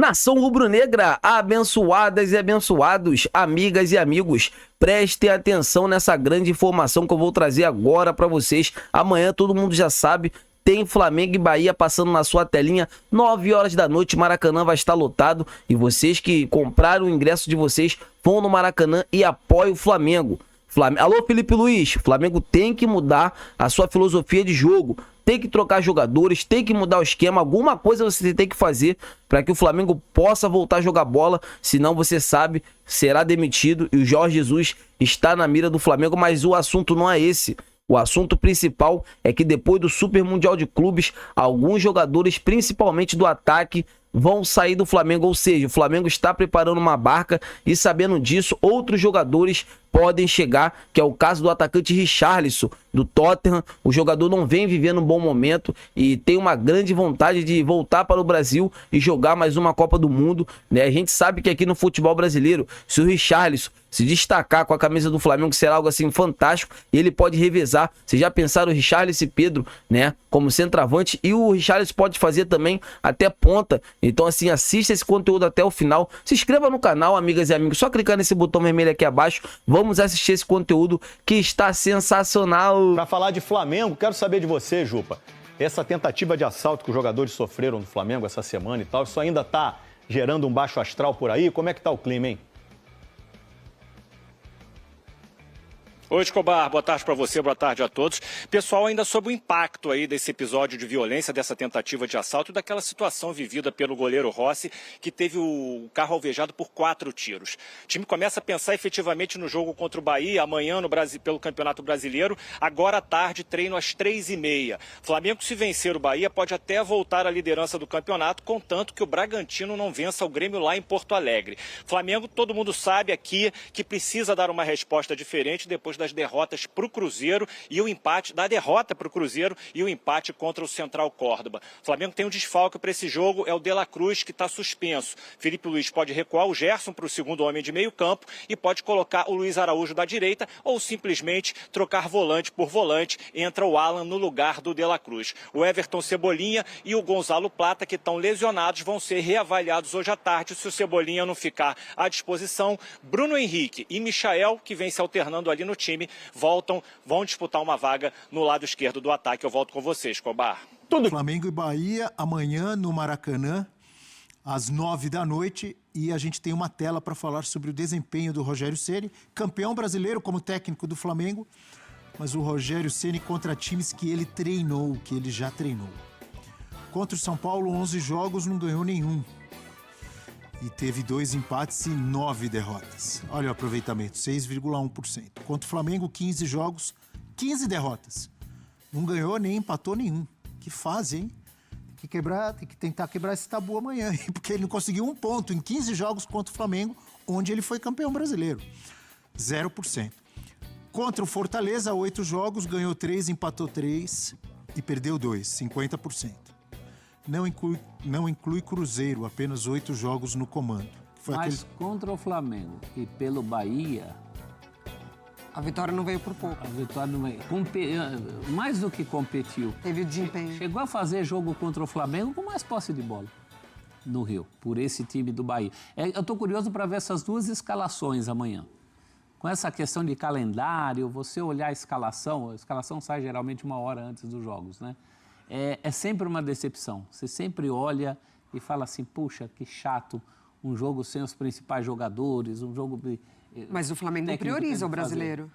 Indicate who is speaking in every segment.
Speaker 1: Nação rubro-negra, abençoadas e abençoados, amigas e amigos, prestem atenção nessa grande informação que eu vou trazer agora para vocês. Amanhã todo mundo já sabe, tem Flamengo e Bahia passando na sua telinha, 9 horas da noite, Maracanã vai estar lotado e vocês que compraram o ingresso de vocês vão no Maracanã e apoiem o Flamengo. Alô, Felipe Luiz, o Flamengo tem que mudar a sua filosofia de jogo, tem que trocar jogadores, tem que mudar o esquema, alguma coisa você tem que fazer para que o Flamengo possa voltar a jogar bola, senão você sabe, será demitido e o Jorge Jesus está na mira do Flamengo, mas o assunto não é esse. O assunto principal é que depois do Super Mundial de Clubes, alguns jogadores, principalmente do ataque, vão sair do Flamengo, ou seja, o Flamengo está preparando uma barca e sabendo disso, outros jogadores podem chegar, que é o caso do atacante Richarlison, do Tottenham. O jogador não vem vivendo um bom momento e tem uma grande vontade de voltar para o Brasil e jogar mais uma Copa do Mundo, né? A gente sabe que aqui no futebol brasileiro, se o Richarlison se destacar com a camisa do Flamengo, será algo assim fantástico e ele pode revezar. Vocês já pensaram o Richarlison e Pedro, né, como centroavante, e o Richarlison pode fazer também até ponta. Então assim, assista esse conteúdo até o final, se inscreva no canal, amigas e amigos, só clicar nesse botão vermelho aqui abaixo. Vamos assistir esse conteúdo que está sensacional.
Speaker 2: Para falar de Flamengo, quero saber de você, Jupa. Essa tentativa de assalto que os jogadores sofreram no Flamengo essa semana e tal, isso ainda está gerando um baixo astral por aí? Como é que tá o clima, hein?
Speaker 3: Oi, Escobar, boa tarde para você, boa tarde a todos. Pessoal, ainda sobre o impacto aí desse episódio de violência, dessa tentativa de assalto e daquela situação vivida pelo goleiro Rossi, que teve o carro alvejado por 4 tiros. O time começa a pensar efetivamente no jogo contra o Bahia, amanhã no Brasil, pelo Campeonato Brasileiro, agora à tarde, treino às 3h30. Flamengo, se vencer o Bahia, pode até voltar à liderança do campeonato, contanto que o Bragantino não vença o Grêmio lá em Porto Alegre. Flamengo, todo mundo sabe aqui que precisa dar uma resposta diferente depois das derrotas para o Cruzeiro e o empate, da derrota para o Cruzeiro e o empate contra o Central Córdoba. O Flamengo tem um desfalque para esse jogo, é o De La Cruz, que está suspenso. Felipe Luiz pode recuar o Gerson para o segundo homem de meio campo e pode colocar o Luiz Araújo da direita ou simplesmente trocar volante por volante, entra o Alan no lugar do De La Cruz. O Everton Cebolinha e o Gonzalo Plata, que estão lesionados, vão ser reavaliados hoje à tarde. Se o Cebolinha não ficar à disposição, Bruno Henrique e Michael, que vem se alternando ali no time, vão disputar uma vaga no lado esquerdo do ataque. Eu volto com vocês, Escobar.
Speaker 4: Flamengo e Bahia, amanhã no Maracanã, às 9 da noite. E a gente tem uma tela para falar sobre o desempenho do Rogério Ceni, campeão brasileiro como técnico do Flamengo, mas o Rogério Ceni contra times que ele treinou, que ele já treinou. Contra o São Paulo, 11 jogos, não ganhou nenhum. E teve 2 empates e 9 derrotas. Olha o aproveitamento, 6,1%. Contra o Flamengo, 15 jogos, 15 derrotas. Não ganhou nem empatou nenhum. Que fase, hein? Tem que tentar quebrar esse tabu amanhã, hein? Porque ele não conseguiu um ponto em 15 jogos contra o Flamengo, onde ele foi campeão brasileiro. 0%. Contra o Fortaleza, 8 jogos, ganhou 3, empatou 3 e perdeu 2, 50%. Não inclui Cruzeiro, apenas 8 jogos no comando.
Speaker 5: Mas contra o Flamengo e pelo Bahia...
Speaker 6: A vitória não veio por pouco.
Speaker 5: A vitória não veio. Mais do que competiu.
Speaker 6: Teve o desempenho.
Speaker 5: Chegou a fazer jogo contra o Flamengo com mais posse de bola no Rio, por esse time do Bahia. Eu estou curioso para ver essas 2 escalações amanhã. Com essa questão de calendário, você olhar a escalação sai geralmente 1 hora antes dos jogos, né? É sempre uma decepção. Você sempre olha e fala assim, puxa, que chato, um jogo sem os principais jogadores, um jogo...
Speaker 6: Mas o Flamengo prioriza o brasileiro.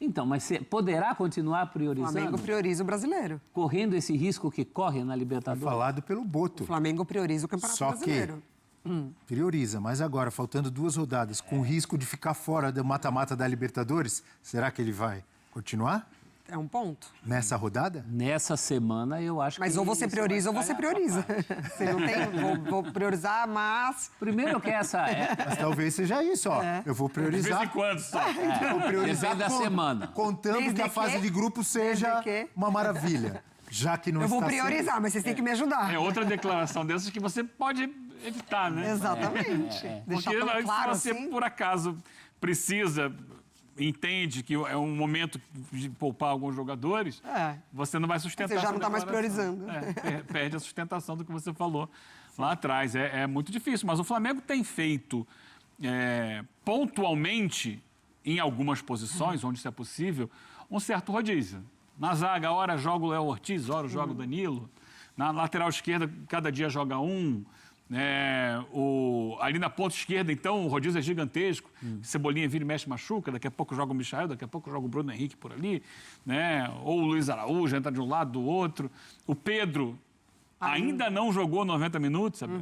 Speaker 5: Então, mas você poderá continuar priorizando?
Speaker 6: O Flamengo prioriza o brasileiro.
Speaker 5: Correndo esse risco que corre na Libertadores?
Speaker 4: Foi falado pelo Boto.
Speaker 6: O Flamengo prioriza o Campeonato Brasileiro.
Speaker 4: Prioriza, mas agora, faltando 2 rodadas, com o risco de ficar fora do mata-mata da Libertadores, será que ele vai continuar?
Speaker 6: É um ponto.
Speaker 4: Nessa rodada?
Speaker 5: Nessa semana, eu acho
Speaker 6: mas
Speaker 5: que...
Speaker 6: Mas ou você prioriza ou você prioriza. Você não tem... Vou priorizar, mas...
Speaker 5: Primeiro que essa...
Speaker 4: Mas talvez seja isso, ó. Eu vou priorizar...
Speaker 3: De vez em quando só.
Speaker 4: Vou priorizar
Speaker 5: da semana.
Speaker 4: Contando
Speaker 6: desde
Speaker 4: que a fase de grupo seja uma maravilha. Já que não
Speaker 6: eu vou priorizar, mas vocês têm que me ajudar.
Speaker 7: É outra declaração dessas que você pode evitar, né?
Speaker 6: Exatamente.
Speaker 7: Porque
Speaker 6: claro,
Speaker 7: se você,
Speaker 6: assim...
Speaker 7: por acaso, precisa entende que é um momento de poupar alguns jogadores, você não vai sustentar.
Speaker 6: Você já
Speaker 7: essa
Speaker 6: não está mais
Speaker 7: declaração.
Speaker 6: priorizando.
Speaker 7: Perde a sustentação do que você falou lá atrás. É muito difícil, mas o Flamengo tem feito pontualmente, em algumas posições, onde isso é possível, um certo rodízio. Na zaga, hora joga o Léo Ortiz, hora joga o Danilo. Na lateral esquerda, cada dia joga um. Ali na ponta esquerda, então, o rodízio é gigantesco. Cebolinha vira e mexe, machuca. Daqui a pouco joga o Michael, daqui a pouco joga o Bruno Henrique por ali. Ou o Luiz Araújo entra de um lado, do outro. O Pedro ainda não jogou 90 minutos, sabe?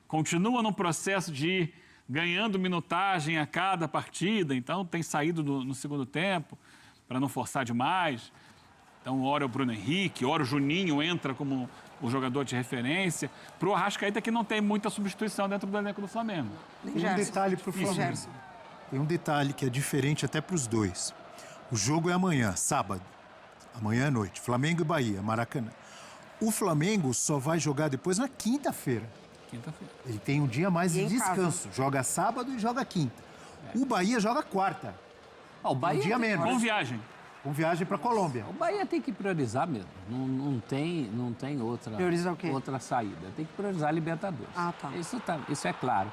Speaker 7: Continua num processo de ir ganhando minutagem a cada partida. Então, tem saído no segundo tempo para não forçar demais. Então, ora o Bruno Henrique, ora o Juninho entra como o jogador de referência. Para o Arrascaeta, que não tem muita substituição dentro do elenco do Flamengo.
Speaker 4: Tem um detalhe para o Flamengo. Tem um detalhe que é diferente até para os dois. O jogo é amanhã, sábado. Amanhã à noite. Flamengo e Bahia, Maracanã. O Flamengo só vai jogar depois na quinta-feira. Ele tem um dia mais de descanso. Joga sábado e joga quinta. O Bahia joga quarta.
Speaker 5: O Bahia
Speaker 4: um dia menos.
Speaker 7: Com viagem.
Speaker 4: Com viagem para Colômbia.
Speaker 5: O Bahia tem que priorizar mesmo. Não tem outra,
Speaker 6: Priorizar o quê?
Speaker 5: outra saída. Tem que priorizar a Libertadores.
Speaker 6: Tá.
Speaker 5: Isso é claro.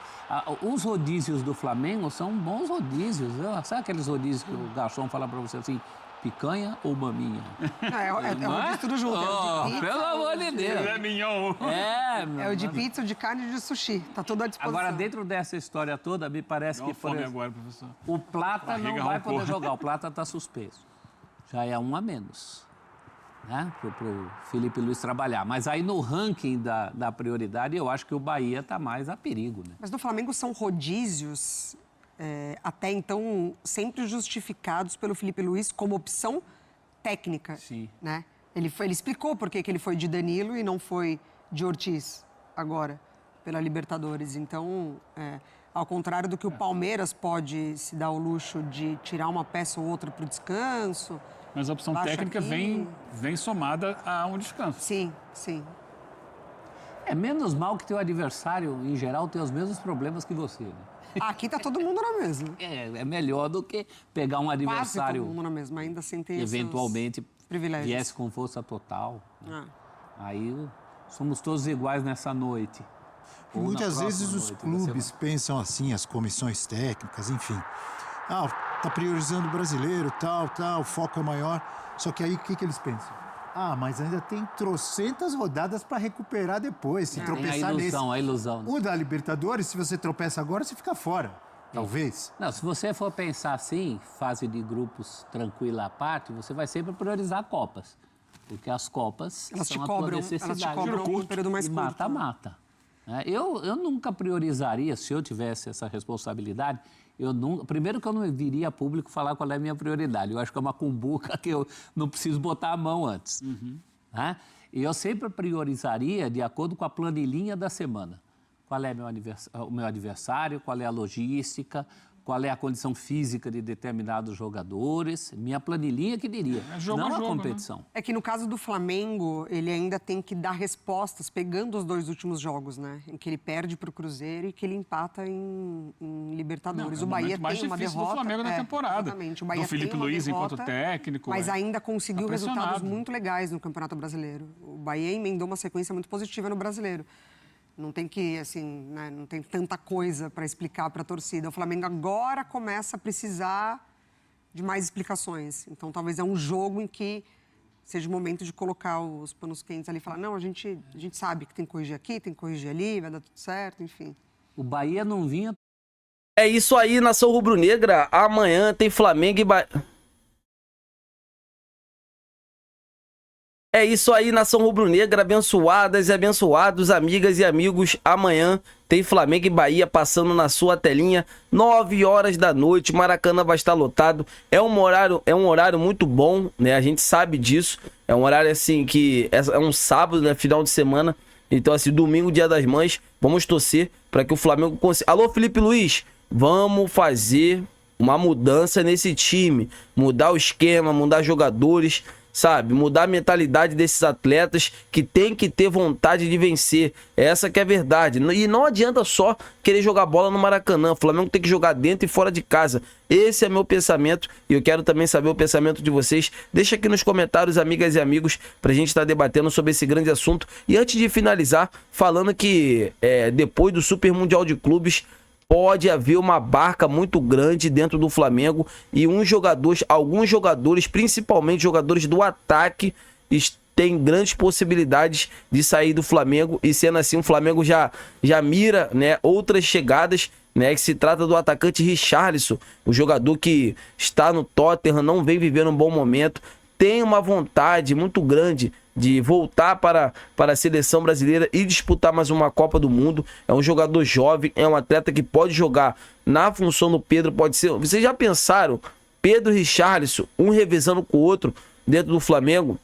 Speaker 5: Os rodízios do Flamengo são bons rodízios. Sabe aqueles rodízios que o garçom fala para você assim, picanha ou maminha?
Speaker 6: É o rodízio tudo junto.
Speaker 5: Pelo amor de Deus.
Speaker 7: É mignon.
Speaker 6: É o de pizza, o de carne e de sushi. Tá tudo à disposição.
Speaker 5: Agora, dentro dessa história toda, me parece que
Speaker 7: fome agora, professor.
Speaker 5: o Plata não
Speaker 7: Barriga
Speaker 5: vai
Speaker 7: roncou.
Speaker 5: poder jogar. O Plata está suspenso. Já é um a menos, né? Para o Felipe Luiz trabalhar. Mas aí no ranking da prioridade, eu acho que o Bahia está mais a perigo, né?
Speaker 6: Mas no Flamengo são rodízios, até então, sempre justificados pelo Felipe Luiz como opção técnica.
Speaker 5: Sim.
Speaker 6: Né? Ele explicou por que ele foi de Danilo e não foi de Ortiz agora, pela Libertadores. Então, ao contrário do que o Palmeiras pode se dar o luxo de tirar uma peça ou outra para o descanso.
Speaker 7: Mas a opção técnica vem somada a um descanso.
Speaker 6: Sim, sim.
Speaker 5: É menos mal que teu adversário, em geral, tem os mesmos problemas que você, né?
Speaker 6: Aqui tá todo mundo na mesma.
Speaker 5: É melhor do que pegar um
Speaker 6: Quase
Speaker 5: adversário
Speaker 6: todo mundo na mesma, ainda sem ter
Speaker 5: eventualmente
Speaker 6: privilégios.
Speaker 5: viesse com força total. Aí somos todos iguais nessa noite.
Speaker 4: E
Speaker 5: Ou na
Speaker 4: muitas
Speaker 5: próxima
Speaker 4: vezes os
Speaker 5: noite da
Speaker 4: clubes
Speaker 5: semana.
Speaker 4: pensam assim, as comissões técnicas, enfim. Tá priorizando o brasileiro, tal, o foco é maior. Só que aí o que eles pensam? Mas ainda tem trocentas rodadas para recuperar depois, se tropeçar nesse.
Speaker 5: A ilusão.
Speaker 4: O da Libertadores, se você tropeça agora, você fica fora. Talvez.
Speaker 5: Não, se você for pensar assim, fase de grupos tranquila à parte, você vai sempre priorizar Copas. Porque as Copas
Speaker 6: Elas
Speaker 5: são
Speaker 6: te
Speaker 5: a
Speaker 6: cobram,
Speaker 5: tua necessidade.
Speaker 6: elas te cobram um período mais
Speaker 5: e
Speaker 6: curto.
Speaker 5: mata-mata. Eu nunca priorizaria, se eu tivesse essa responsabilidade, primeiro que eu não viria a público falar qual é a minha prioridade. Eu acho que é uma cumbuca que eu não preciso botar a mão antes. Né? E eu sempre priorizaria de acordo com a planilhinha da semana. Qual é o meu adversário, qual é a logística, qual é a condição física de determinados jogadores. Minha planilhinha que diria, não a competição.
Speaker 6: Né? É que no caso do Flamengo, ele ainda tem que dar respostas, pegando os dois últimos jogos, né? Em que ele perde para o Cruzeiro e que ele empata em Libertadores.
Speaker 7: Não,
Speaker 6: o Bahia
Speaker 7: mais
Speaker 6: tem uma
Speaker 7: difícil
Speaker 6: derrota.
Speaker 7: do Flamengo na temporada.
Speaker 6: Exatamente. O Bahia
Speaker 7: do Felipe
Speaker 6: tem uma
Speaker 7: Luiz
Speaker 6: derrota,
Speaker 7: enquanto técnico.
Speaker 6: mas ainda conseguiu
Speaker 7: Tá
Speaker 6: resultados
Speaker 7: pressionado.
Speaker 6: muito legais no Campeonato Brasileiro. O Bahia emendou uma sequência muito positiva no Brasileiro. Não tem que, assim, né, não tem tanta coisa para explicar para a torcida. O Flamengo agora começa a precisar de mais explicações. Então, talvez é um jogo em que seja o momento de colocar os panos quentes ali e falar, não, a gente sabe que tem que corrigir aqui, tem que corrigir ali, vai dar tudo certo, enfim.
Speaker 5: O Bahia não vinha...
Speaker 1: É isso aí, nação rubro-negra. Amanhã tem Flamengo e Bahia. É isso aí, nação rubro-negra, abençoadas e abençoados, amigas e amigos. Amanhã tem Flamengo e Bahia passando na sua telinha, 9 horas da noite. Maracanã vai estar lotado. É um horário muito bom, né? A gente sabe disso. É um horário assim que é um sábado, né? Final de semana. Então, assim, domingo, Dia das Mães. Vamos torcer para que o Flamengo consiga. Alô, Felipe Luiz, vamos fazer uma mudança nesse time, mudar o esquema, mudar jogadores. sabe? Mudar a mentalidade desses atletas que tem que ter vontade de vencer. Essa que é a verdade. E não adianta só querer jogar bola no Maracanã. O Flamengo tem que jogar dentro e fora de casa. Esse é meu pensamento e eu quero também saber o pensamento de vocês. Deixa aqui nos comentários, amigas e amigos, pra gente estar debatendo sobre esse grande assunto. E antes de finalizar, falando que depois do Super Mundial de Clubes, pode haver uma barca muito grande dentro do Flamengo e alguns jogadores, principalmente jogadores do ataque, têm grandes possibilidades de sair do Flamengo, e sendo assim o Flamengo já mira, né, outras chegadas, né, que se trata do atacante Richarlison, o jogador que está no Tottenham, não vem vivendo um bom momento, tem uma vontade muito grande de voltar para a seleção brasileira e disputar mais uma Copa do Mundo. É um jogador jovem, é um atleta que pode jogar na função do Pedro, pode ser... Vocês já pensaram? Pedro e Richarlison, um revezando com o outro dentro do Flamengo?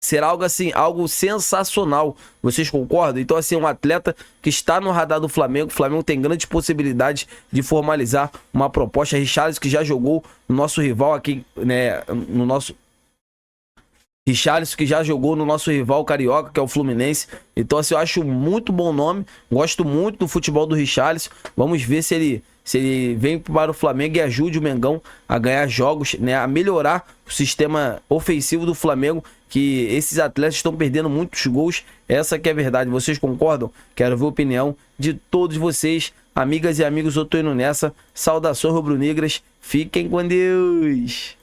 Speaker 1: Será algo assim, algo sensacional. Vocês concordam? Então, assim, um atleta que está no radar do Flamengo. O Flamengo tem grandes possibilidades de formalizar uma proposta. Richarlison, que já jogou no nosso rival aqui, né, Richarlison, que já jogou no nosso rival carioca, que é o Fluminense. Então, assim, eu acho muito bom nome. Gosto muito do futebol do Richarlison. Vamos ver se ele vem para o Flamengo e ajude o Mengão a ganhar jogos, né, a melhorar o sistema ofensivo do Flamengo, que esses atletas estão perdendo muitos gols. Essa que é a verdade. Vocês concordam? Quero ver a opinião de todos vocês. Amigas e amigos, eu tô indo nessa. Saudações rubro-negras. Fiquem com Deus.